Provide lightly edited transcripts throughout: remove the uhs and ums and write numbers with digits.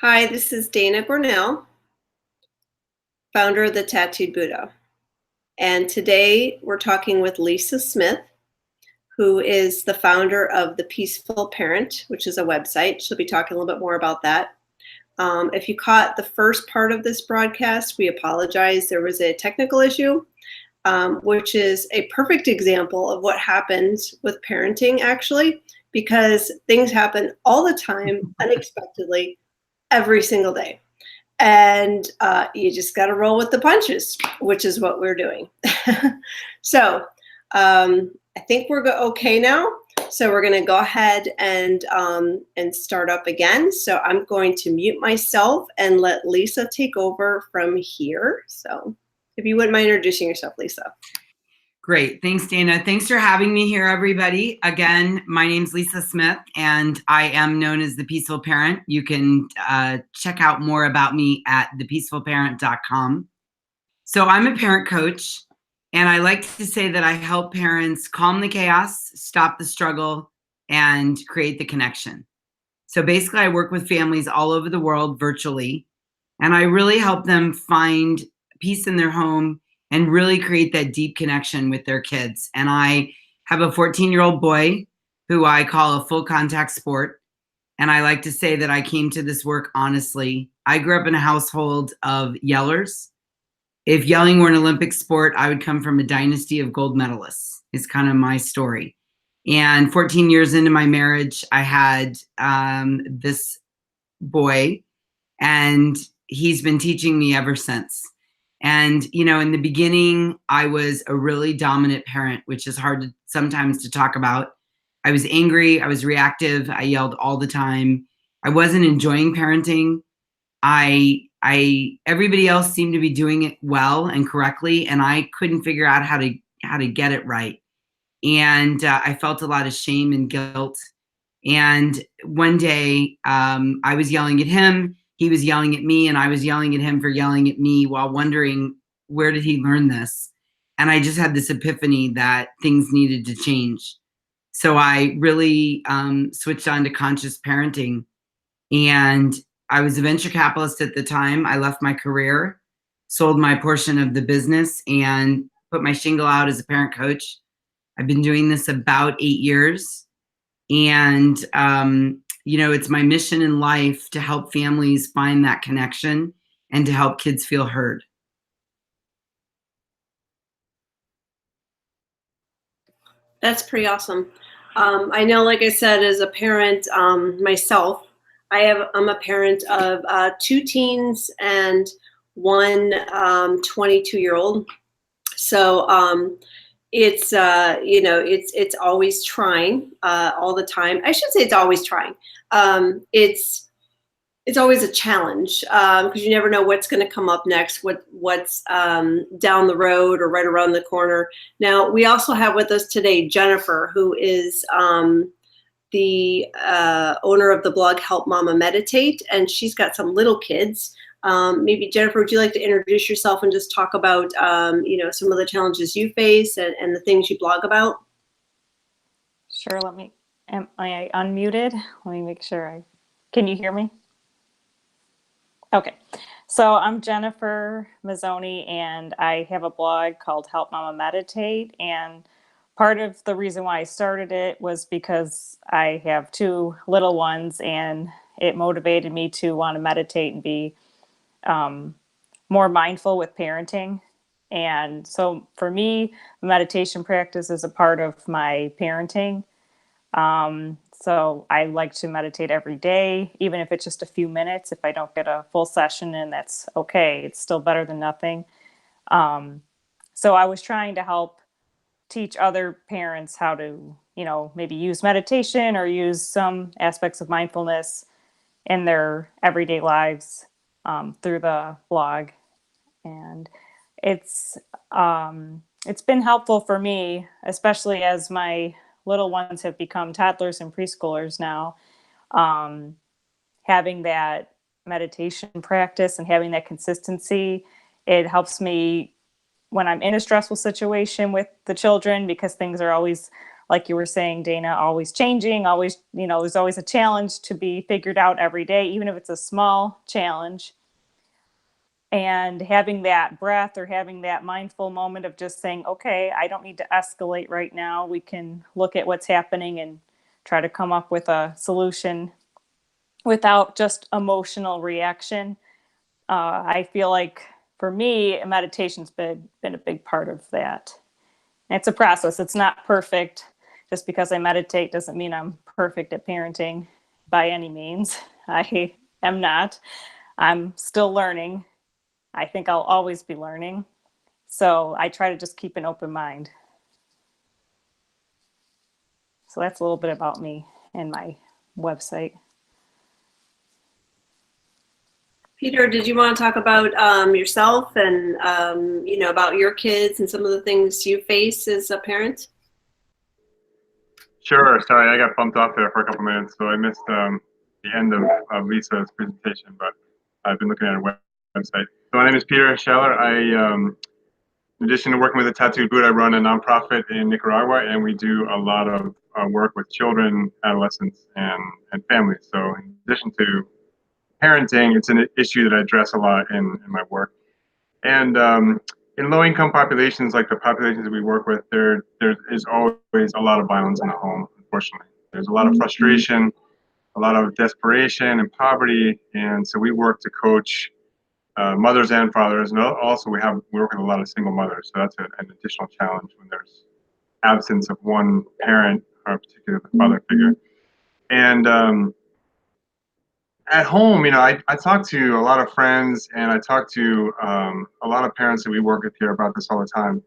Hi, this is Dana Bornell, founder of the Tattooed Buddha. And today we're talking with Lisa Smith, who is the founder of The Peaceful Parent, which is a website. She'll be talking a little bit more about that. If you caught the first part of this broadcast, we apologize. There was a technical issue, which is a perfect example of what happens with parenting, actually, because things happen all the time, unexpectedly, every single day. And you just got to roll with the punches, which is what we're doing. So I think we're okay now. So we're going to go ahead and start up again. So I'm going to mute myself and let Lisa take over from here. So if you wouldn't mind introducing yourself, Lisa. Great. Thanks, Dana. Thanks for having me here, everybody. Again, my name's Lisa Smith, and I am known as The Peaceful Parent. You can check out more about me at thepeacefulparent.com. So I'm a parent coach, and I like to say that I help parents calm the chaos, stop the struggle, and create the connection. So basically, I work with families all over the world virtually, and I really help them find peace in their home and really create that deep connection with their kids. And I have a 14-year-old boy who I call a full contact sport. And I like to say that I came to this work honestly. I grew up in a household of yellers. If yelling were an Olympic sport, I would come from a dynasty of gold medalists, is kind of my story. And 14 years into my marriage, I had this boy, and he's been teaching me ever since. And, you know, in the beginning, I was a really dominant parent, which is hard sometimes to talk about. I was angry. I was reactive. I yelled all the time. I wasn't enjoying parenting. Everybody else seemed to be doing it well and correctly, and I couldn't figure out how to get it right. And I felt a lot of shame and guilt. And one day, I was yelling at him. He was yelling at me, and I was yelling at him for yelling at me while wondering, where did he learn this? And I just had this epiphany that things needed to change. So I really switched on to conscious parenting. And I was a venture capitalist at the time. I left my career, sold my portion of the business, and put my shingle out as a parent coach. I've been doing this about 8 years. And, you know, it's my mission in life to help families find that connection and to help kids feel heard. That's pretty awesome. I know, like I said, as a parent myself, I'm a parent of 2 teens and one 22-year-old. So it's it's always trying all the time. I should say it's always trying. It's always a challenge because you never know what's going to come up next, what's down the road or right around the corner. Now, we also have with us today Jennifer, who is the owner of the blog Help Mama Meditate, and she's got some little kids. Maybe Jennifer, would you like to introduce yourself and just talk about some of the challenges you face and the things you blog about? Sure. Am I unmuted? Let me make sure can you hear me? Okay. So I'm Jennifer Mazzoni, and I have a blog called Help Mama Meditate. And part of the reason why I started it was because I have 2 little ones, and it motivated me to want to meditate and be more mindful with parenting. And so for me, meditation practice is a part of my parenting. So I like to meditate every day, even if it's just a few minutes. If I don't get a full session in, that's okay. It's still better than nothing. So I was trying to help teach other parents how to, maybe use meditation or use some aspects of mindfulness in their everyday lives through the blog. And it's been helpful for me, especially as my little ones have become toddlers and preschoolers now. Having that meditation practice and having that consistency, it helps me when I'm in a stressful situation with the children, because things are always like you were saying, Dana, always changing, always, there's always a challenge to be figured out every day, even if it's a small challenge. And having that breath or having that mindful moment of just saying, okay, I don't need to escalate right now. We can look at what's happening and try to come up with a solution without just emotional reaction. I feel like for me, meditation's been a big part of that. And it's a process. It's not perfect. Just because I meditate doesn't mean I'm perfect at parenting by any means. I am not. I'm still learning. I think I'll always be learning. So I try to just keep an open mind. So that's a little bit about me and my website. Peter, did you want to talk about yourself and about your kids and some of the things you face as a parent? Sure. Sorry, I got bumped off there for a couple minutes, so I missed the end of Lisa's presentation, but I've been looking at her website. So my name is Peter Scheller. In addition to working with the Tattooed Buddha, I run a nonprofit in Nicaragua, and we do a lot of work with children, adolescents, and families. So in addition to parenting, it's an issue that I address a lot in my work. And in low-income populations, like the populations that we work with, there is always a lot of violence in the home, unfortunately. There's a lot of frustration, a lot of desperation and poverty, and so we work to coach mothers and fathers, and also we work with a lot of single mothers, so that's an additional challenge when there's absence of one parent, or particularly the father figure. And at home, I talk to a lot of friends, and I talk to a lot of parents that we work with here about this all the time,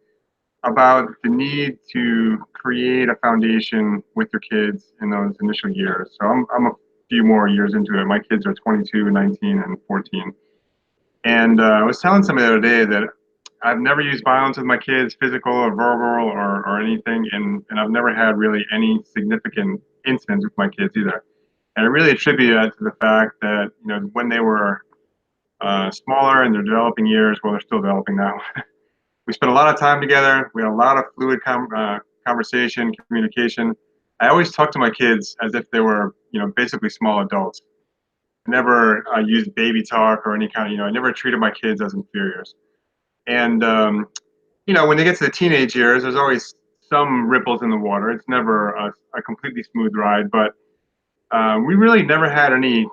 about the need to create a foundation with your kids in those initial years. So I'm a few more years into it. My kids are 22, 19, and 14. And I was telling somebody the other day that I've never used violence with my kids, physical or verbal or anything, and I've never had really any significant incidents with my kids either. And I really attribute that to the fact that, when they were smaller in their developing years, well, they're still developing now, we spent a lot of time together. We had a lot of fluid conversation, communication. I always talk to my kids as if they were, basically small adults. I never used baby talk or any kind of, I never treated my kids as inferiors. And, when they get to the teenage years, there's always some ripples in the water. It's never a completely smooth ride, but we really never had any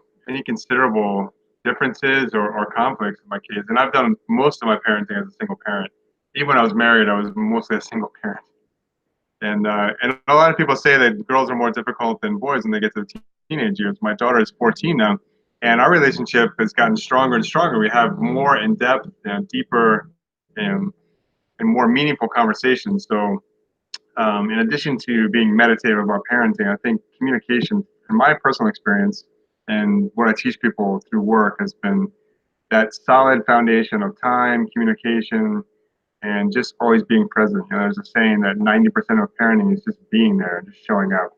considerable differences or conflicts with my kids. And I've done most of my parenting as a single parent. Even when I was married, I was mostly a single parent. And a lot of people say that girls are more difficult than boys when they get to the teenage years. My daughter is 14 now, and our relationship has gotten stronger and stronger. We have more in-depth and deeper and more meaningful conversations. So in addition to being meditative about parenting, I think communication, in my personal experience, and what I teach people through work, has been that solid foundation of time, communication, and just always being present. There's a saying that 90% of parenting is just being there, just showing up.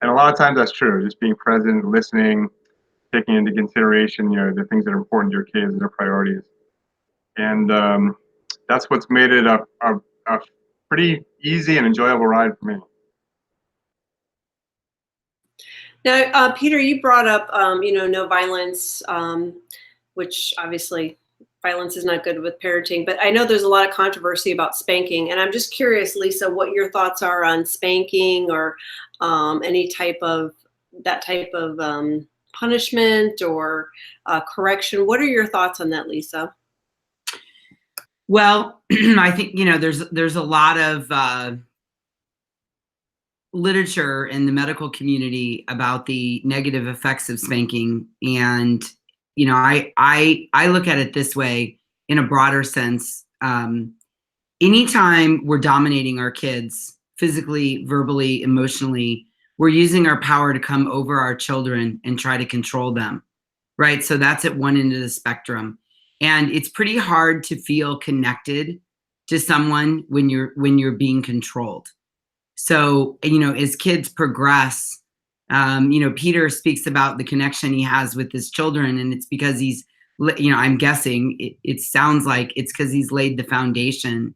And a lot of times that's true, just being present, listening, taking into consideration, the things that are important to your kids and their priorities. And that's what's made it a pretty easy and enjoyable ride for me. Now, Peter, you brought up, no violence, which obviously violence is not good with parenting, but I know there's a lot of controversy about spanking, and I'm just curious, Lisa, what your thoughts are on spanking or any type of punishment or correction. What are your thoughts on that, Lisa? Well, I think, there's a lot of literature in the medical community about the negative effects of spanking. And, I look at it this way in a broader sense. Anytime we're dominating our kids physically, verbally, emotionally, we're using our power to come over our children and try to control them, right? So that's at one end of the spectrum. And it's pretty hard to feel connected to someone when you're being controlled. So, as kids progress, Peter speaks about the connection he has with his children, and it's because he's, I'm guessing it sounds like it's because he's laid the foundation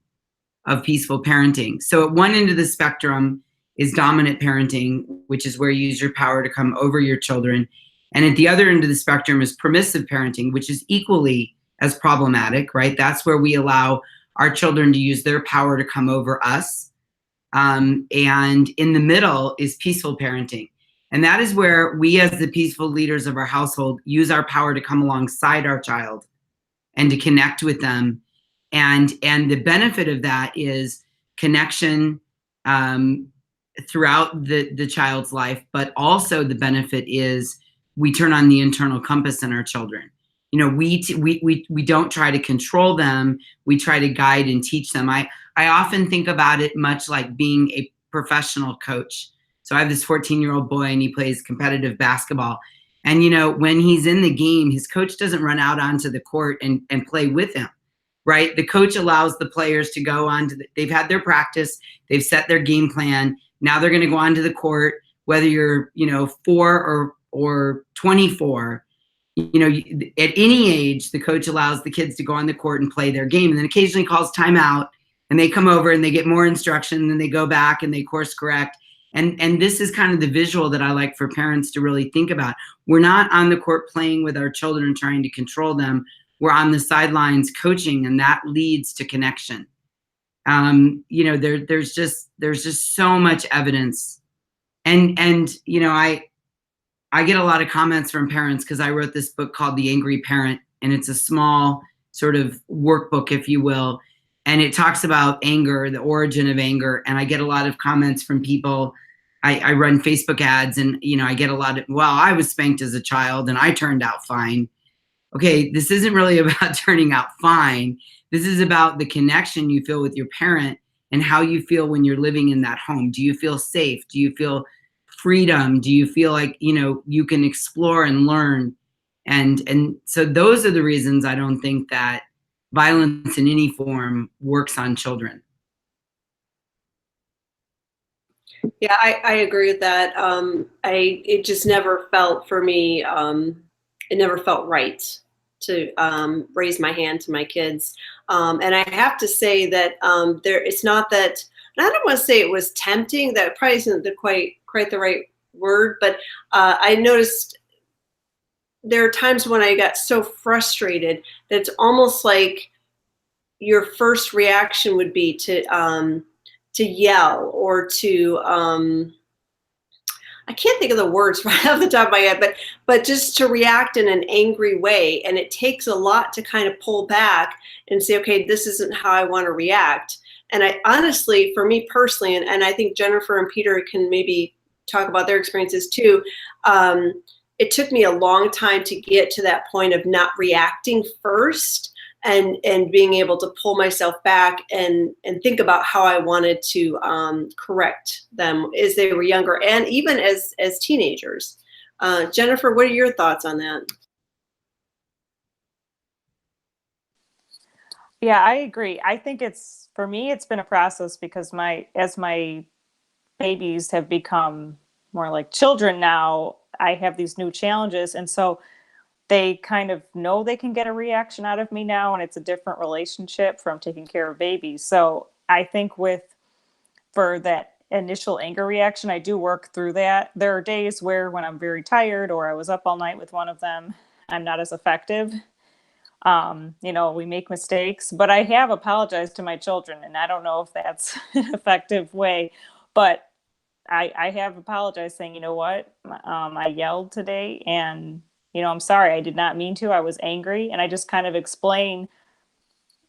of peaceful parenting. So at one end of the spectrum is dominant parenting, which is where you use your power to come over your children. And at the other end of the spectrum is permissive parenting, which is equally as problematic, right? That's where we allow our children to use their power to come over us. And in the middle is peaceful parenting. And that is where we, as the peaceful leaders of our household, use our power to come alongside our child and to connect with them. And the benefit of that is connection throughout the child's life, but also the benefit is we turn on the internal compass in our children. You know, we don't try to control them. We try to guide and teach them. I often think about it much like being a professional coach. So I have this 14-year-old boy and he plays competitive basketball. And, you know, when he's in the game, his coach doesn't run out onto the court and play with him, right? The coach allows the players to go on to they've had their practice, they've set their game plan. Now they're going to go onto the court, whether you're, you know, 4 or 24, you know, at any age, the coach allows the kids to go on the court and play their game, and then occasionally calls timeout and they come over and they get more instruction, and then they go back and they course correct. And this is kind of the visual that I like for parents to really think about. We're not on the court playing with our children and trying to control them. We're on the sidelines coaching, and that leads to connection. You know, there's just so much evidence. And you know, I get a lot of comments from parents because I wrote this book called The Angry Parent, and it's a small sort of workbook, if you will. And it talks about anger, the origin of anger. And I get a lot of comments from people. I run Facebook ads, and, you know, I get a lot of, well, I was spanked as a child and I turned out fine. Okay, this isn't really about turning out fine. This is about the connection you feel with your parent and how you feel when you're living in that home. Do you feel safe? Do you feel freedom? Do you feel like, you know, you can explore and learn? And so those are the reasons I don't think that violence in any form works on children. Yeah, I agree with that. It just never felt for me, it never felt right to raise my hand to my kids. And I have to say that it's not that, and I don't want to say it was tempting, that probably isn't quite the right word, but I noticed there are times when I got so frustrated that it's almost like your first reaction would be to yell or to I can't think of the words right off the top of my head, but just to react in an angry way. And it takes a lot to kind of pull back and say, okay, this isn't how I want to react. And I honestly, for me personally, and I think Jennifer and Peter can maybe talk about their experiences too, it took me a long time to get to that point of not reacting first and being able to pull myself back and think about how I wanted to correct them as they were younger and even as teenagers. Jennifer, what are your thoughts on that? Yeah, I agree. I think for me, it's been a process because as my babies have become more like children now, I have these new challenges. And so they kind of know they can get a reaction out of me now, and it's a different relationship from taking care of babies. So I think for that initial anger reaction, I do work through that. There are days where when I'm very tired or I was up all night with one of them, I'm not as effective. You know, we make mistakes, but I have apologized to my children, and I don't know if that's an effective way, but I have apologized saying, you know what, I yelled today and, you know, I'm sorry, I did not mean to, I was angry. And I just kind of explain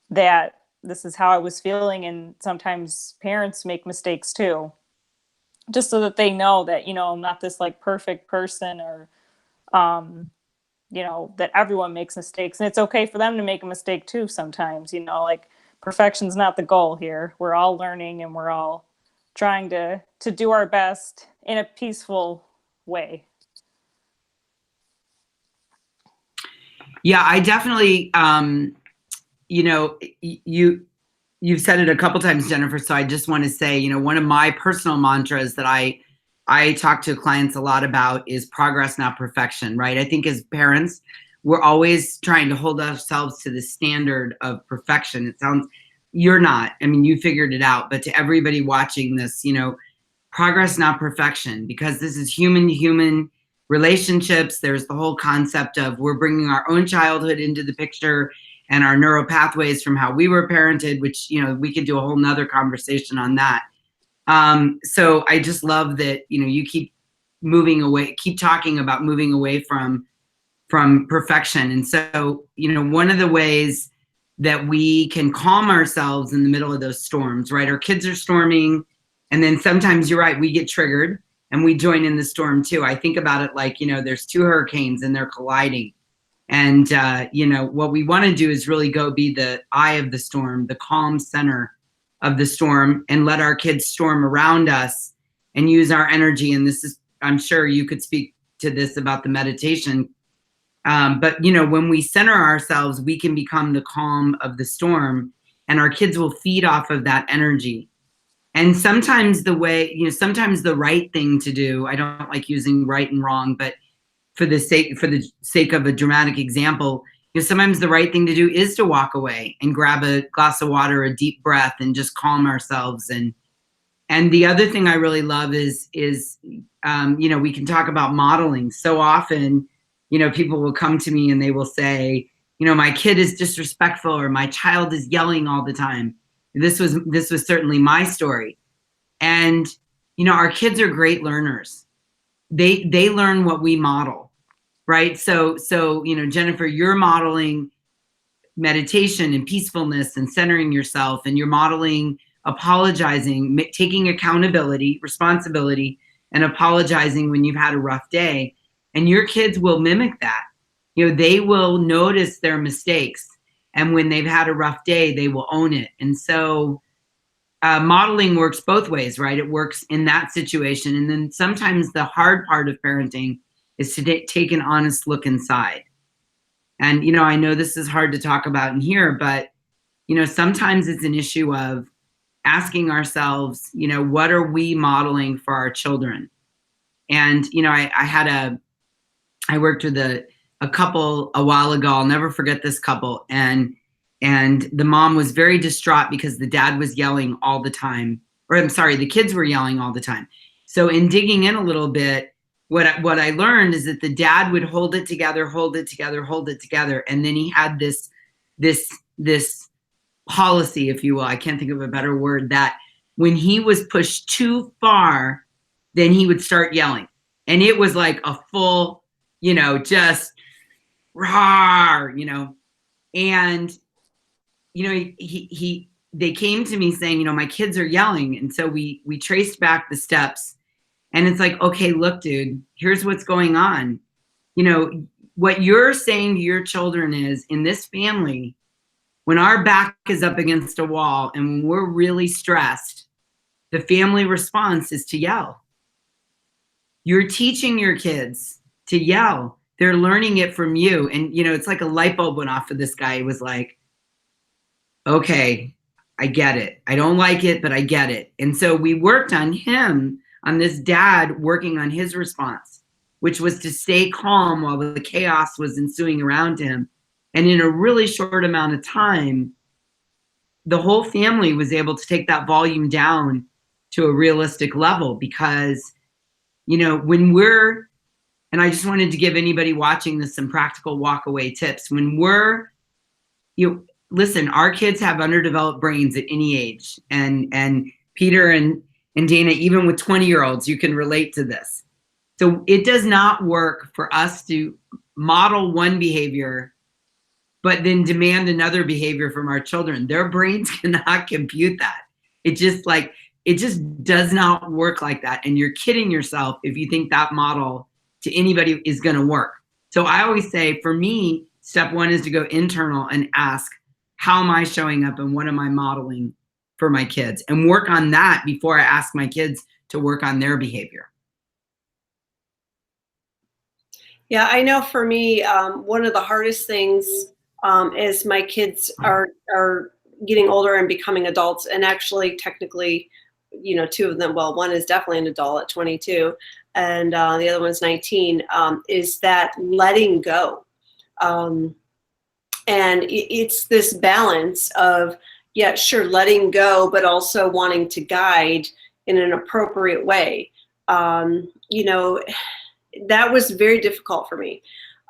that this is how I was feeling. And sometimes parents make mistakes too, just so that they know that, you know, I'm not this like perfect person or, you know, that everyone makes mistakes, and it's okay for them to make a mistake too sometimes, you know, like perfection's not the goal here. We're all learning and we're all trying to do our best in a peaceful way. Yeah, I definitely, you know, you've said it a couple times, Jennifer, so I just want to say, you know, one of my personal mantras that I talk to clients a lot about is progress, not perfection, right? I think as parents, we're always trying to hold ourselves to the standard of perfection. It sounds, you're not, I mean, you figured it out, but to everybody watching this, you know, progress, not perfection, because this is human to human relationships. There's the whole concept of we're bringing our own childhood into the picture and our neural pathways from how we were parented, which, you know, we could do a whole nother conversation on that. So I just love that, you know, you keep moving away, keep talking about moving away from perfection. And so, you know, one of the ways that we can calm ourselves in the middle of those storms, right? Our kids are storming, and then sometimes you're right, we get triggered and we join in the storm too. I think about it like, you know, there's two hurricanes and they're colliding. And, you know, what we want to do is really go be the eye of the storm, the calm center of the storm, and let our kids storm around us and use our energy. And this is, I'm sure you could speak to this about the meditation. But, you know, when we center ourselves, we can become the calm of the storm, and our kids will feed off of that energy. And sometimes the way, you know, sometimes the right thing to do, I don't like using right and wrong, but for the sake of a dramatic example, you know, sometimes the right thing to do is to walk away and grab a glass of water, a deep breath, and just calm ourselves. And the other thing I really love is you know, we can talk about modeling. So often, you know, people will come to me and they will say, you know, my kid is disrespectful, or my child is yelling all the time. This was certainly my story. And, you know, our kids are great learners. They learn what we model, right? So, you know, Jennifer, you're modeling meditation and peacefulness and centering yourself, and you're modeling apologizing, taking accountability, responsibility, and apologizing when you've had a rough day. And your kids will mimic that. You know, they will notice their mistakes, and when they've had a rough day, they will own it. And so modeling works both ways, right? It works in that situation. And then sometimes the hard part of parenting is to take an honest look inside. And, you know, I know this is hard to talk about in here, but, you know, sometimes it's an issue of asking ourselves, you know, what are we modeling for our children? And, you know, I worked with a couple a while ago. I'll never forget this couple. And the mom was very distraught because the dad was yelling all the time. Or I'm sorry, the kids were yelling all the time. So in digging in a little bit, what I learned is that the dad would hold it together. And then he had this policy, if you will, I can't think of a better word, that when he was pushed too far, then he would start yelling. And it was like a full, you know, just rawr, you know. And, you know, they came to me saying, you know, my kids are yelling. And so we traced back the steps, and it's like, okay, look, dude, here's what's going on. You know, what you're saying to your children is, in this family, when our back is up against a wall and when we're really stressed, the family response is to yell. You're teaching your kids to yell. They're learning it from you. And, you know, it's like a light bulb went off for this guy. He was like, okay, I get it. I don't like it, but I get it. And so we worked on him, on this dad working on his response, which was to stay calm while the chaos was ensuing around him. And in a really short amount of time, the whole family was able to take that volume down to a realistic level. Because, you know, when we're, and I just wanted to give anybody watching this some practical walk away tips. When we're, you know, listen, our kids have underdeveloped brains at any age. And Peter and Dana, even with 20-year-olds, you can relate to this. So it does not work for us to model one behavior, but then demand another behavior from our children. Their brains cannot compute that. It just does not work like that. And you're kidding yourself if you think that model to anybody is going to work. So I always say, for me, step one is to go internal and ask, how am I showing up and what am I modeling for my kids? And work on that before I ask my kids to work on their behavior. Yeah, I know for me, one of the hardest things is my kids are getting older and becoming adults, and actually technically, you know, two of them, well, one is definitely an adult at 22 and the other one's 19, is that letting go. And it's this balance of, yeah, sure, letting go, but also wanting to guide in an appropriate way. You know, that was very difficult for me.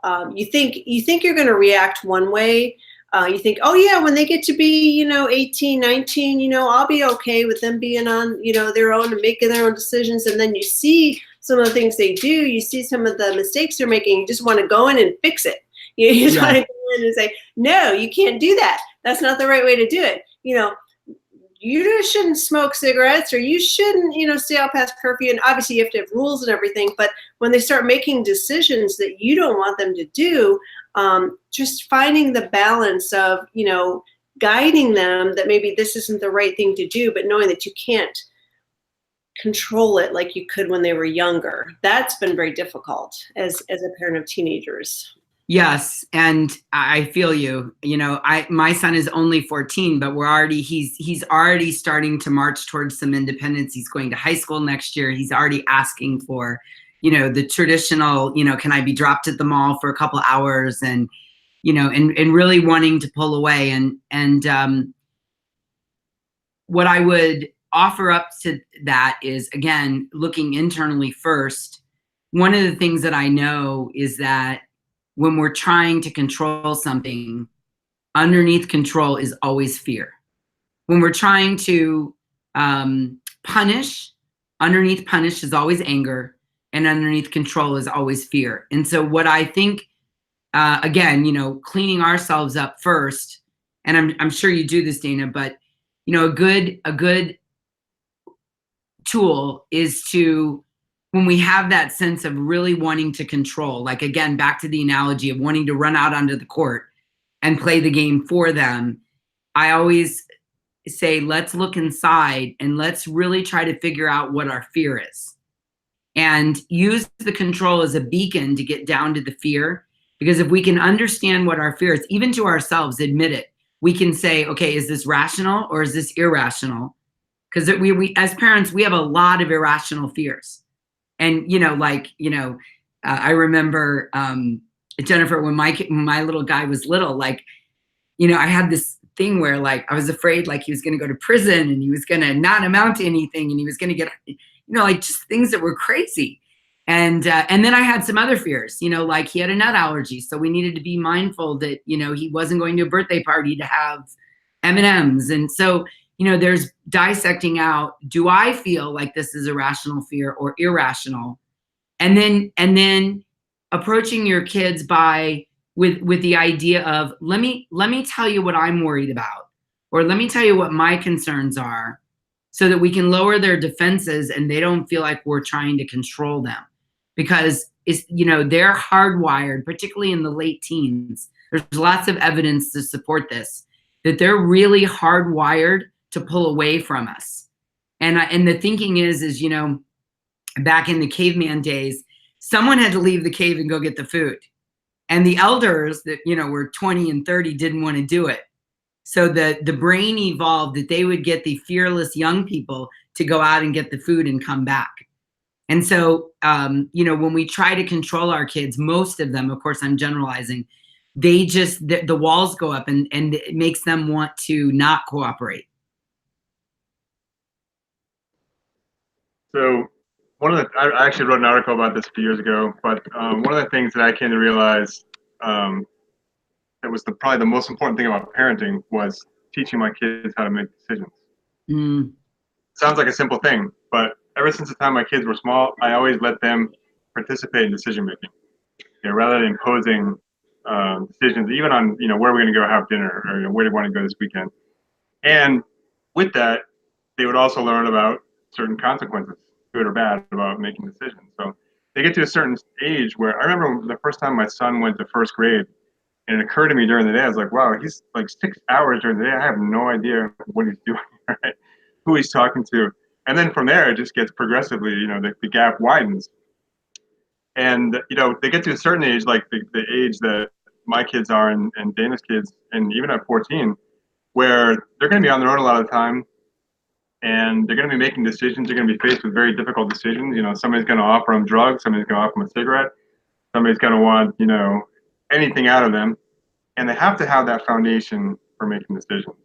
You think you're going to react one way. You think, oh yeah, when they get to be, you know, 18, 19, you know, I'll be okay with them being on, you know, their own and making their own decisions. And then you see some of the things they do, you see some of the mistakes they're making, you just want to go in and fix it. You just want to go in and say, no, you can't do that. That's not the right way to do it. You know, you just shouldn't smoke cigarettes, or you shouldn't, you know, stay out past curfew. And obviously you have to have rules and everything, but when they start making decisions that you don't want them to do, just finding the balance of, you know, guiding them that maybe this isn't the right thing to do, but knowing that you can't control it like you could when they were younger. That's been very difficult as a parent of teenagers. Yes, and I feel you. You know, my son is only 14, but he's already starting to march towards some independence. He's going to high school next year. He's already asking for, you know, the traditional, you know, can I be dropped at the mall for a couple hours, and, you know, and really wanting to pull away. And what I would offer up to that is, again, looking internally first. One of the things that I know is that when we're trying to control something, underneath control is always fear. When we're trying to punish, underneath punish is always anger, and underneath control is always fear. And so what I think, again, you know, cleaning ourselves up first, and I'm sure you do this, Dana, but, you know, a good tool is to, when we have that sense of really wanting to control, like, again, back to the analogy of wanting to run out onto the court and play the game for them, I always say, let's look inside and let's really try to figure out what our fear is, and use the control as a beacon to get down to the fear. Because if we can understand what our fear is, even to ourselves, admit it, we can say, okay, is this rational or is this irrational? Because we as parents, we have a lot of irrational fears. And, you know, like, you know, I remember, Jennifer, when my little guy was little, like, you know, I had this thing where, like, I was afraid, like, he was going to go to prison and he was going to not amount to anything, and he was going to get, you know, like, just things that were crazy. And then I had some other fears, you know, like he had a nut allergy. So we needed to be mindful that, you know, he wasn't going to a birthday party to have M&Ms. And so, you know, there's dissecting out, do I feel like this is a rational fear or irrational? And then approaching your kids with the idea of, let me tell you what I'm worried about, or let me tell you what my concerns are, so that we can lower their defenses and they don't feel like we're trying to control them. Because it's, you know, they're hardwired, particularly in the late teens. There's lots of evidence to support this, that they're really hardwired to pull away from us. And the thinking is, you know, back in the caveman days, someone had to leave the cave and go get the food. And the elders that, you know, were 20 and 30 didn't want to do it. So the brain evolved that they would get the fearless young people to go out and get the food and come back. And so, you know, when we try to control our kids, most of them, of course, I'm generalizing, they just, the walls go up, and it makes them want to not cooperate. So I actually wrote an article about this a few years ago, but one of the things that I came to realize that was probably the most important thing about parenting was teaching my kids how to make decisions. Sounds like a simple thing, but ever since the time my kids were small, I always let them participate in decision making, you know, rather than imposing decisions, even on, you know, where we're going to go have dinner, or, you know, where do we want to go this weekend. And with that, they would also learn about certain consequences, good or bad, about making decisions. So they get to a certain age where, I remember the first time my son went to first grade, and it occurred to me during the day, I was like, wow, he's like 6 hours during the day. I have no idea what he's doing, right? Who he's talking to. And then from there, it just gets progressively, you know, the gap widens. And, you know, they get to a certain age, like the age that my kids are, and Dana's kids, and even at 14, where they're going to be on their own a lot of the time, and they're going to be making decisions. They're going to be faced with very difficult decisions. You know, somebody's going to offer them drugs, somebody's going to offer them a cigarette, somebody's going to want, you know, anything out of them. And they have to have that foundation for making decisions.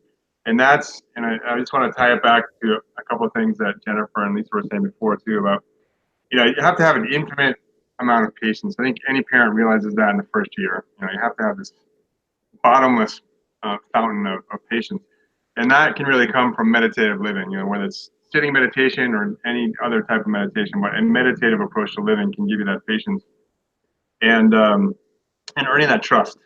And I just want to tie it back to a couple of things that Jennifer and Lisa were saying before too about, you have to have an infinite amount of patience. I think any parent realizes that in the first year. You have to have this bottomless fountain of patience. And that can really come from meditative living, whether it's sitting meditation or any other type of meditation, but a meditative approach to living can give you that patience and earning that trust.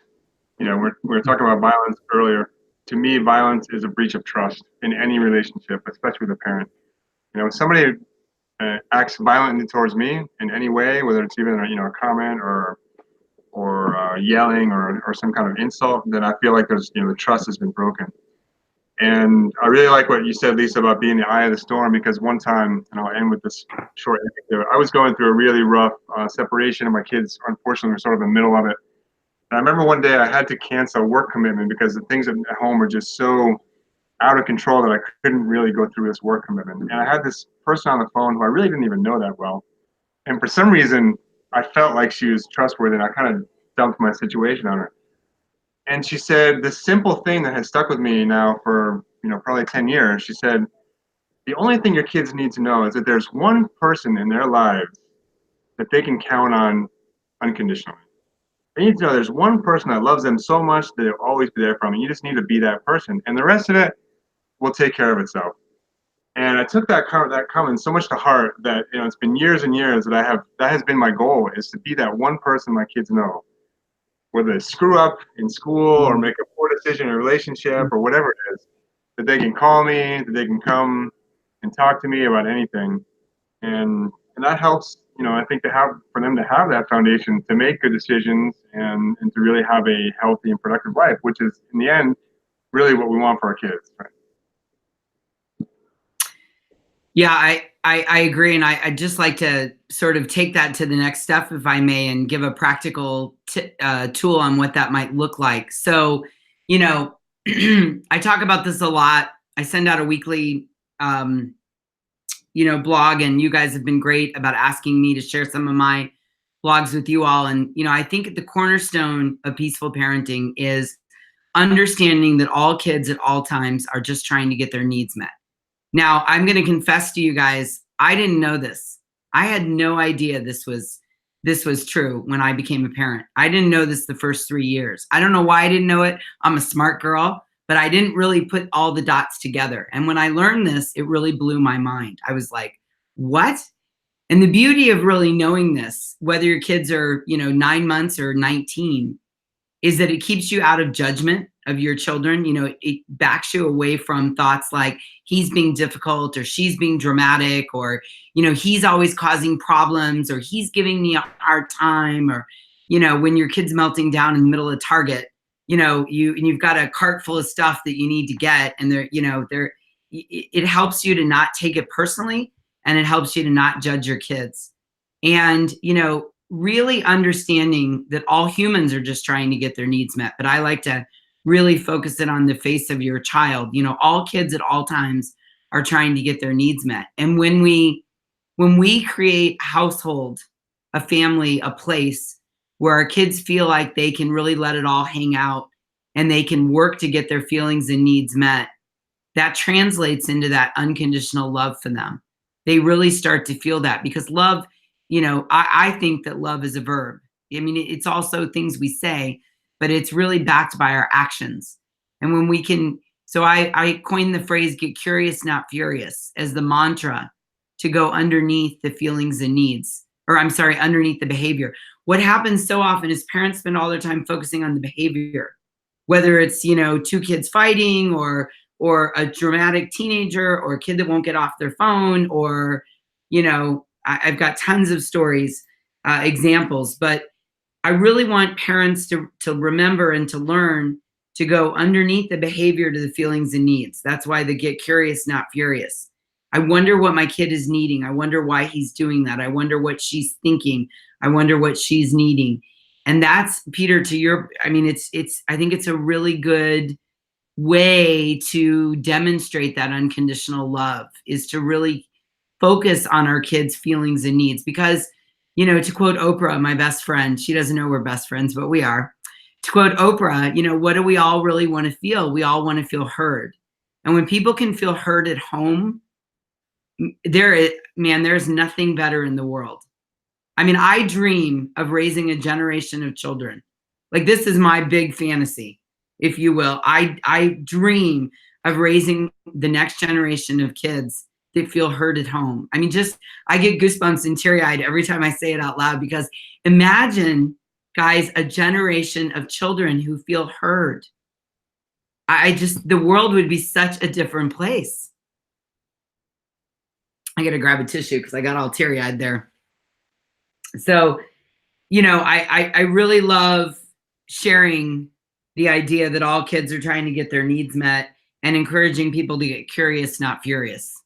We were talking about violence earlier. To me, violence is a breach of trust in any relationship, especially with a parent. When somebody acts violently towards me in any way, whether it's even a comment or yelling or some kind of insult, then I feel like there's the trust has been broken. And I really like what you said, Lisa, about being the eye of the storm, because one time, and I'll end with this short anecdote, I was going through a really rough separation, and my kids, unfortunately, were sort of in the middle of it. And I remember one day I had to cancel a work commitment because the things at home were just so out of control that I couldn't really go through this work commitment. And I had this person on the phone who I really didn't even know that well. And for some reason, I felt like she was trustworthy, and I kind of dumped my situation on her. And she said this simple thing that has stuck with me now for probably 10 years. She said, the only thing your kids need to know is that there's one person in their lives that they can count on unconditionally. They need to know there's one person that loves them so much that they'll always be there for them. And you just need to be that person. And the rest of it will take care of itself. And I took that comment so much to heart that it's been years and years that has been my goal, is to be that one person my kids know. Whether they screw up in school or make a poor decision in a relationship or whatever it is, that they can call me, that they can come and talk to me about anything. And that helps, I think for them to have that foundation to make good decisions and to really have a healthy and productive life, which is in the end really what we want for our kids. Right? Yeah, I agree. And I'd just like to sort of take that to the next step, if I may, and give a practical tool on what that might look like. So, I talk about this a lot. I send out a weekly, blog, and you guys have been great about asking me to share some of my blogs with you all. And, I think the cornerstone of peaceful parenting is understanding that all kids at all times are just trying to get their needs met. Now, I'm going to confess to you guys, I didn't know this. I had no idea this was true when I became a parent. I didn't know this the first 3 years. I don't know why I didn't know it. I'm a smart girl, but I didn't really put all the dots together. And when I learned this, it really blew my mind. I was like, what? And the beauty of really knowing this, whether your kids are, 9 months or 19, is that it keeps you out of judgment of your children. It backs you away from thoughts like he's being difficult or she's being dramatic or, he's always causing problems or he's giving me a hard time or, when your kid's melting down in the middle of Target, you've got a cart full of stuff that you need to get. And it helps you to not take it personally, and it helps you to not judge your kids. And, really understanding that all humans are just trying to get their needs met. But I like to really focus it on the face of your child. All kids at all times are trying to get their needs met. And when we create a household, a family, a place where our kids feel like they can really let it all hang out and they can work to get their feelings and needs met, that translates into that unconditional love for them. They really start to feel that, because love, I think that love is a verb. I mean, it's also things we say, but it's really backed by our actions. And when we can, so I coined the phrase, get curious, not furious, as the mantra to go underneath the feelings and needs, underneath the behavior. What happens so often is parents spend all their time focusing on the behavior, whether it's, two kids fighting or a dramatic teenager or a kid that won't get off their phone or, I've got tons of stories, examples, but I really want parents to remember and to learn to go underneath the behavior to the feelings and needs. That's why they get curious, not furious. I wonder what my kid is needing. I wonder why he's doing that. I wonder what she's thinking. I wonder what she's needing. And that's, Peter, to your, I think it's a really good way to demonstrate that unconditional love, is to really focus on our kids' feelings and needs. Because, to quote Oprah, my best friend, she doesn't know we're best friends, but we are. To quote Oprah, what do we all really want to feel? We all want to feel heard. And when people can feel heard at home, there's nothing better in the world. I mean, I dream of raising a generation of children. Like, this is my big fantasy, if you will. I dream of raising the next generation of kids that feel heard at home. I mean, I get goosebumps and teary-eyed every time I say it out loud, because imagine, guys, a generation of children who feel heard. The world would be such a different place. I got to grab a tissue because I got all teary-eyed there. So, I really love sharing the idea that all kids are trying to get their needs met and encouraging people to get curious, not furious.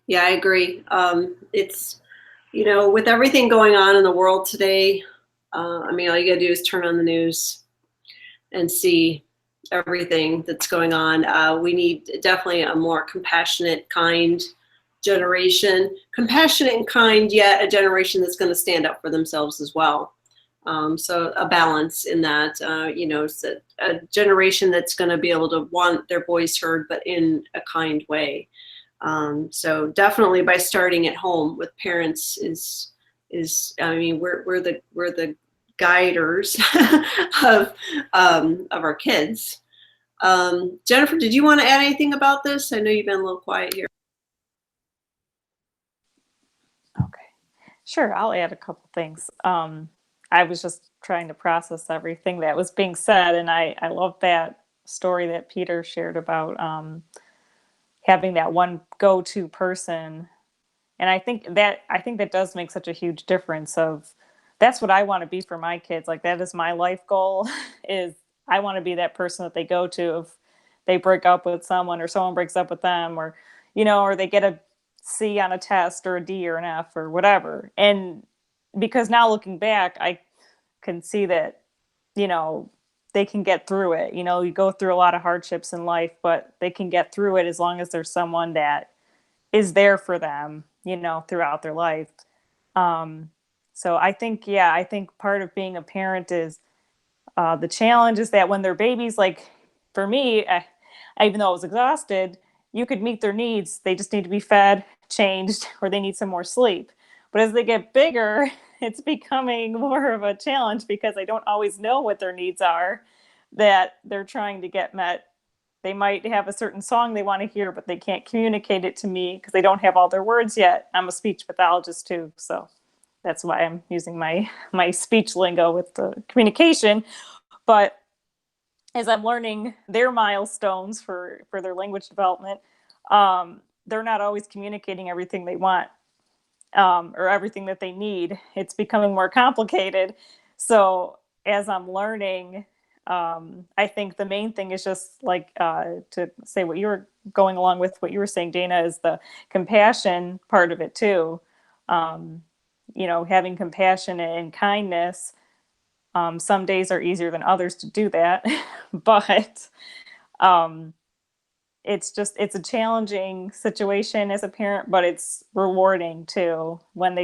Yeah, I agree. It's, with everything going on in the world today, I mean, all you gotta do is turn on the news and see everything that's going on. We need definitely a more compassionate, kind generation. Compassionate and kind, yet a generation that's going to stand up for themselves as well. So a balance in that, it's a generation that's going to be able to want their voice heard, but in a kind way. So definitely by starting at home with parents is I mean, we're the guiders of our kids. Jennifer, did you want to add anything about this? I know you've been a little quiet here. Okay, sure. I'll add a couple things. I was just trying to process everything that was being said, and I love that story that Peter shared about having that one go-to person. And I think that does make such a huge difference. That's what I want to be for my kids. Like, that is my life goal. Is I want to be that person that they go to if they break up with someone, or someone breaks up with them, or or they get a C on a test, or a D or an F or whatever. And because now looking back, I can see that they can get through it. You go through a lot of hardships in life, but they can get through it as long as there's someone that is there for them, throughout their life. So I think part of being a parent is the challenge is that when they're babies, like for me, even though I was exhausted, you could meet their needs. They just need to be fed, changed, or they need some more sleep. But as they get bigger, it's becoming more of a challenge because I don't always know what their needs are that they're trying to get met. They might have a certain song they want to hear, but they can't communicate it to me because they don't have all their words yet. I'm a speech pathologist too, so that's why I'm using my speech lingo with the communication. But as I'm learning their milestones for their language development, they're not always communicating everything they want or everything that they need. It's becoming more complicated. So as I'm learning, I think the main thing is just like to say what you were going along with what you were saying, Dana, is the compassion part of it too. Having compassion and kindness. Some days are easier than others to do that, but it's a challenging situation as a parent, but it's rewarding too when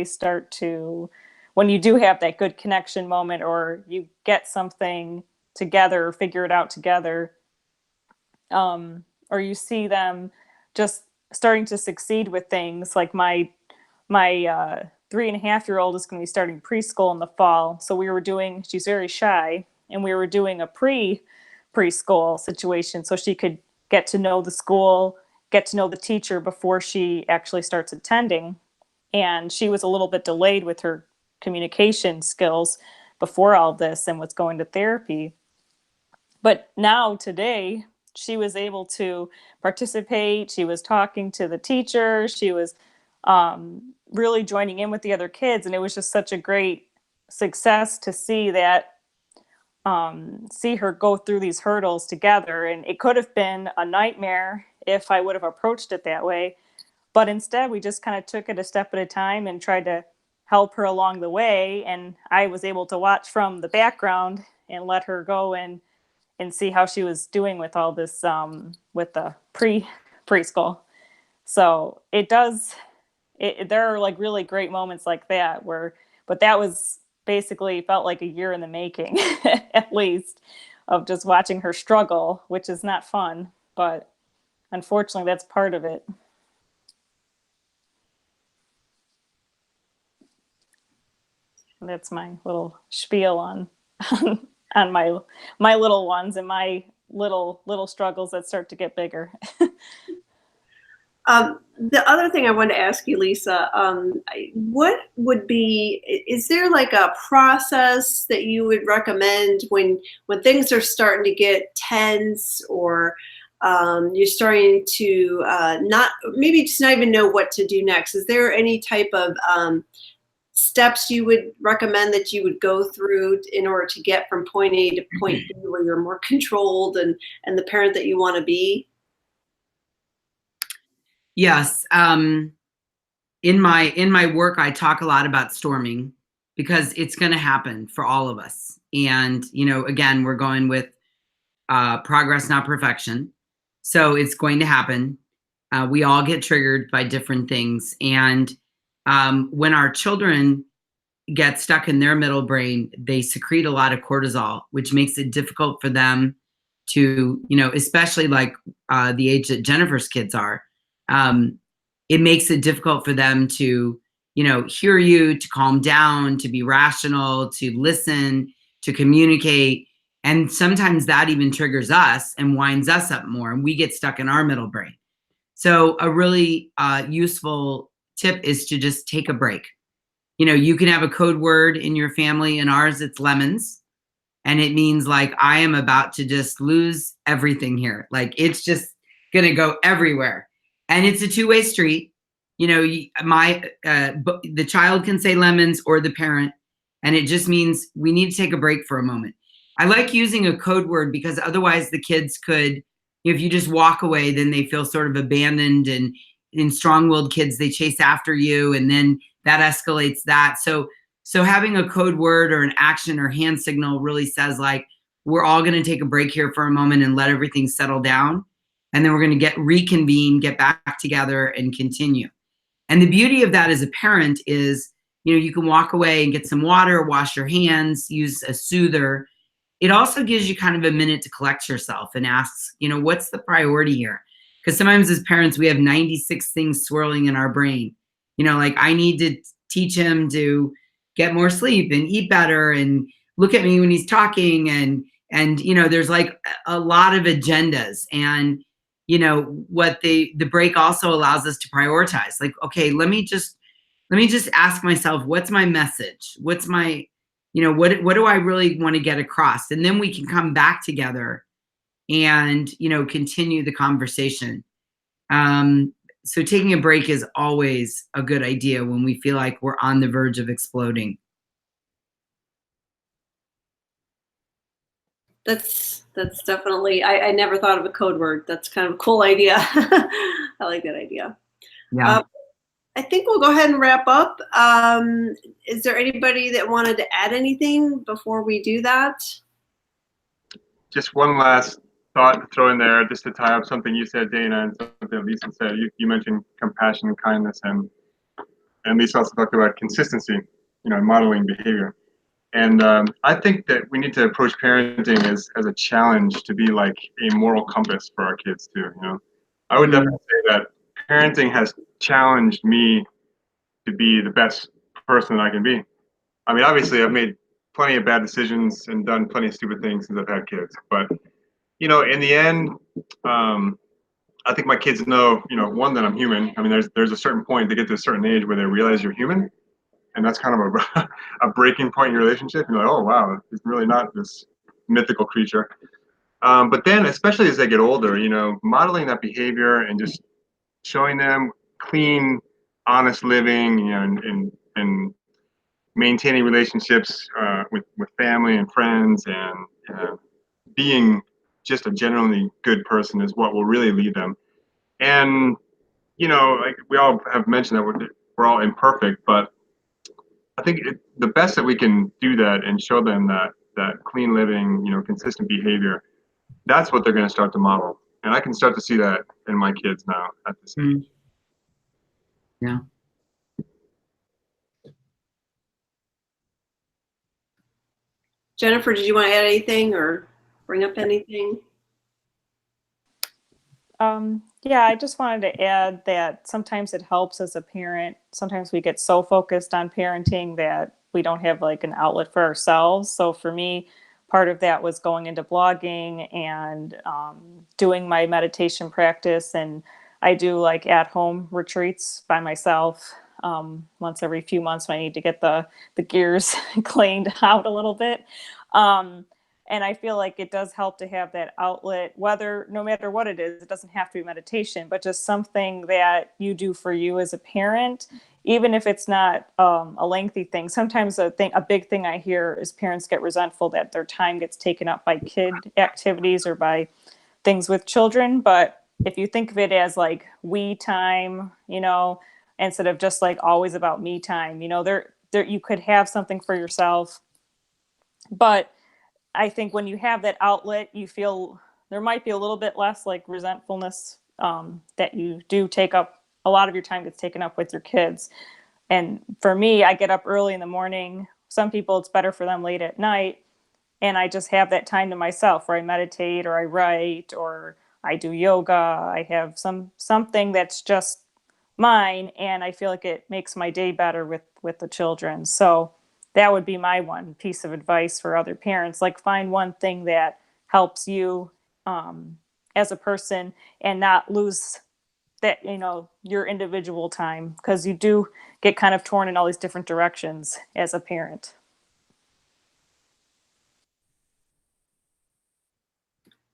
you do have that good connection moment, or you get something together, figure it out together, or you see them just starting to succeed with things. Like my 3.5-year-old is going to be starting preschool in the fall. So she's very shy, and we were doing a preschool situation so she could get to know the school, get to know the teacher before she actually starts attending. And she was a little bit delayed with her communication skills before all this and was going to therapy. But now today, she was able to participate. She was talking to the teacher. She was really joining in with the other kids. And it was just such a great success to see her go through these hurdles together. And it could have been a nightmare if I would have approached it that way. But instead, we just kind of took it a step at a time and tried to help her along the way. And I was able to watch from the background and let her go and see how she was doing with all this, with the preschool. So there are like really great moments like that but that was basically felt like a year in the making at least. of just watching her struggle, which is not fun, but unfortunately that's part of it. That's my little spiel on on my little ones and my little struggles that start to get bigger. The other thing I wanted to ask you, Lisa, what would be, is there like a process that you would recommend when things are starting to get tense, or you're starting to not, maybe just not even know what to do next? Is there any type of steps you would recommend that you would go through in order to get from point A to point B, where you're more controlled and the parent that you want to be? Yes. In my work, I talk a lot about storming because it's going to happen for all of us. And, again, we're going with progress, not perfection. So it's going to happen. We all get triggered by different things. And when our children get stuck in their middle brain, they secrete a lot of cortisol, which makes it difficult for them to, especially like the age that Jennifer's kids are. It makes it difficult for them to, hear you, to calm down, to be rational, to listen, to communicate. And sometimes that even triggers us and winds us up more, and we get stuck in our middle brain. So a really useful tip is to just take a break. You can have a code word in your family. In ours, it's lemons. And it means like, I am about to just lose everything here. Like, it's just going to go everywhere. And it's a two-way street. The child can say lemons, or the parent. And it just means we need to take a break for a moment. I like using a code word because otherwise the kids could, if you just walk away, then they feel sort of abandoned, and in strong-willed kids, they chase after you, and then that escalates that. So having a code word or an action or hand signal really says, like, we're all going to take a break here for a moment and let everything settle down. And then we're going to reconvene, get back together, and continue. And the beauty of that as a parent is, you can walk away and get some water, wash your hands, use a soother. It also gives you kind of a minute to collect yourself and ask, what's the priority here? Because sometimes as parents, we have 96 things swirling in our brain. Like, I need to teach him to get more sleep and eat better and look at me when he's talking. And there's like a lot of agendas. And, what the break also allows us to prioritize. Like, okay, let me just ask myself, what's my message? What's my, what do I really want to get across? And then we can come back together and, continue the conversation. So taking a break is always a good idea when we feel like we're on the verge of exploding. That's definitely, I never thought of a code word. That's kind of a cool idea. I like that idea. Yeah. I think we'll go ahead and wrap up. Is there anybody that wanted to add anything before we do that? Just one last thought to throw in there, just to tie up something you said, Dana, and something Lisa said. You mentioned compassion and kindness, and Lisa also talked about consistency, modeling behavior. And I think that we need to approach parenting as a challenge, to be like a moral compass for our kids too. I would definitely say that parenting has challenged me to be the best person I can be. I mean, obviously, I've made plenty of bad decisions and done plenty of stupid things since I've had kids. But, in the end, I think my kids know, one, that I'm human. I mean, there's a certain point, they get to a certain age where they realize you're human. And that's kind of a breaking point in your relationship. You're like, oh, wow, it's really not this mythical creature. But then, especially as they get older, modeling that behavior and just showing them clean, honest living, and maintaining relationships with family and friends, and being just a generally good person is what will really lead them. And, like we all have mentioned that we're all imperfect, but I think the best that we can do that and show them that clean living, consistent behavior, that's what they're going to start to model. And I can start to see that in my kids now at this age. Yeah. Jennifer, did you want to add anything, or? bring up anything? Yeah, I just wanted to add that sometimes it helps as a parent. Sometimes we get so focused on parenting that we don't have like an outlet for ourselves. So for me, part of that was going into blogging and doing my meditation practice. And I do like at home retreats by myself once every few months when I need to get the gears cleaned out a little bit. Um, and I feel like it does help to have that outlet, whether no matter what it is, it doesn't have to be meditation, but just something that you do for you as a parent, even if it's not a lengthy thing. Sometimes a big thing I hear is parents get resentful that their time gets taken up by kid activities or by things with children. But if you think of it as like we time, instead of just like always about me time, there you could have something for yourself, but I think when you have that outlet, you feel there might be a little bit less like resentfulness that you do take up a lot of your time gets taken up with your kids. And for me, I get up early in the morning. Some people, it's better for them late at night. And I just have that time to myself where I meditate or I write or I do yoga. I have something that's just mine. And I feel like it makes my day better with the children. So that would be my one piece of advice for other parents. Like find one thing that helps you as a person and not lose that, your individual time, because you do get kind of torn in all these different directions as a parent.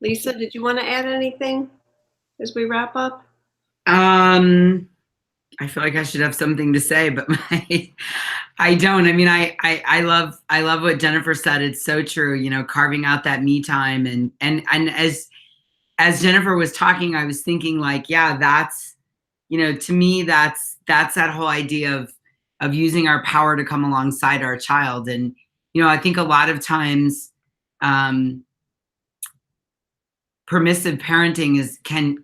Lisa, did you want to add anything as we wrap up? I feel like I should have something to say, but I don't. I mean, I love what Jennifer said. It's so true. Carving out that me time, and as Jennifer was talking, I was thinking like, yeah, that's, to me, that's that whole idea of using our power to come alongside our child. And I think a lot of times, permissive parenting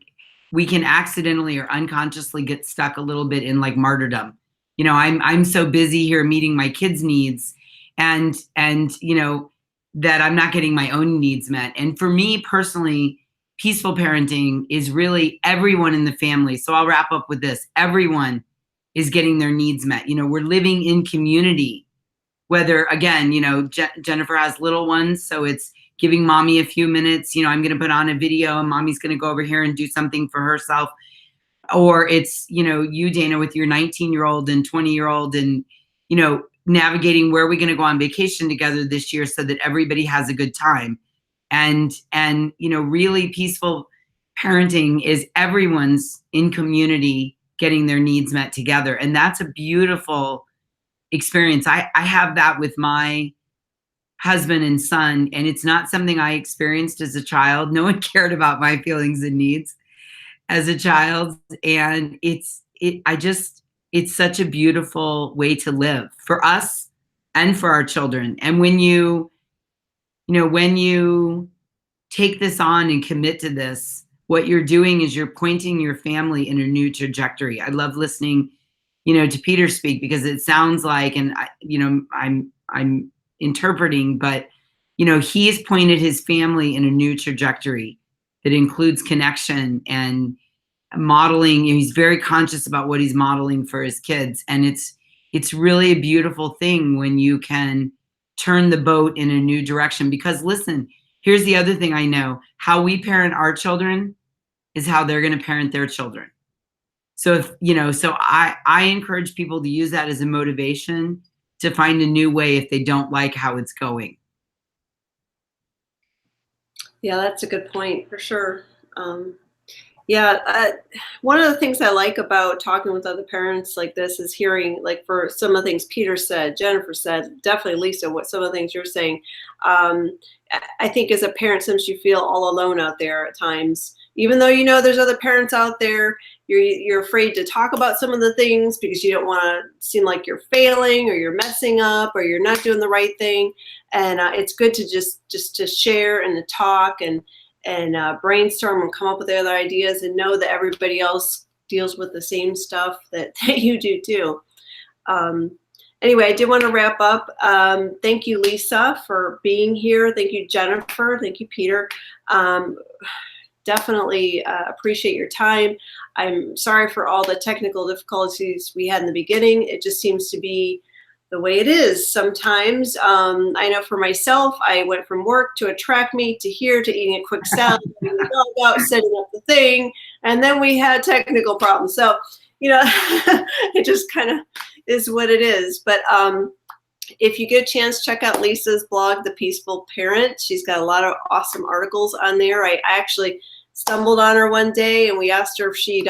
we can accidentally or unconsciously get stuck a little bit in like martyrdom. I'm so busy here meeting my kids' needs and that I'm not getting my own needs met. And for me personally, peaceful parenting is really everyone in the family. So I'll wrap up with this. Everyone is getting their needs met. We're living in community, whether again, Jennifer has little ones, so it's giving mommy a few minutes, I'm going to put on a video and mommy's going to go over here and do something for herself. Or it's, you, Dana, with your 19-year-old and 20-year-old and, navigating where are we going to go on vacation together this year so that everybody has a good time. And really peaceful parenting is everyone's in community getting their needs met together. And that's a beautiful experience. I have that with my husband and son, and it's not something I experienced as a child. No one cared about my feelings and needs as a child, and it's such a beautiful way to live for us and for our children. And when you take this on and commit to this, what you're doing is you're pointing your family in a new trajectory. I love listening, to Peter speak, because it sounds like, and I'm interpreting, but he has pointed his family in a new trajectory that includes connection and modeling. He's very conscious about what he's modeling for his kids, and it's really a beautiful thing when you can turn the boat in a new direction. Because listen, here's the other thing I know: how we parent our children is how they're going to parent their children. So I encourage people to use that as a motivation to find a new way if they don't like how it's going. Yeah, that's a good point for sure. One of the things I like about talking with other parents like this is hearing, like, for some of the things Peter said, Jennifer said, definitely Lisa, what some of the things you're saying. I think as a parent, sometimes you feel all alone out there at times, even though there's other parents out there. You're afraid to talk about some of the things because you don't want to seem like you're failing or you're messing up or you're not doing the right thing. And it's good to just to share and to talk and brainstorm and come up with other ideas and know that everybody else deals with the same stuff that you do too. anyway, I did want to wrap up. Thank you, Lisa, for being here. Thank you, Jennifer. Thank you, Peter. Definitely appreciate your time. I'm sorry for all the technical difficulties we had in the beginning. It just seems to be the way it is sometimes. I know for myself, I went from work to a track meet to here to eating a quick salad, getting the dog out, setting up the thing, and then we had technical problems. So, you know, it just kind of is what it is. But if you get a chance, check out Lisa's blog, The Peaceful Parent. She's got a lot of awesome articles on there. I actually stumbled on her one day and we asked her if she'd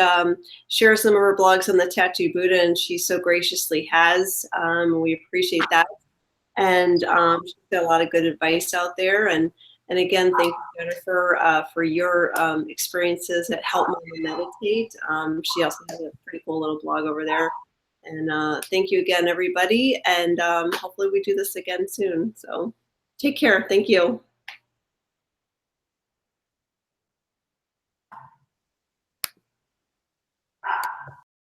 share some of her blogs on the Tattoo Buddha, and she so graciously has. We appreciate that. And she's got a lot of good advice out there. And again, thank you, Jennifer, for your experiences at Help Mama Meditate. She also has a pretty cool little blog over there. And thank you again, everybody. And hopefully we do this again soon. So take care. Thank you.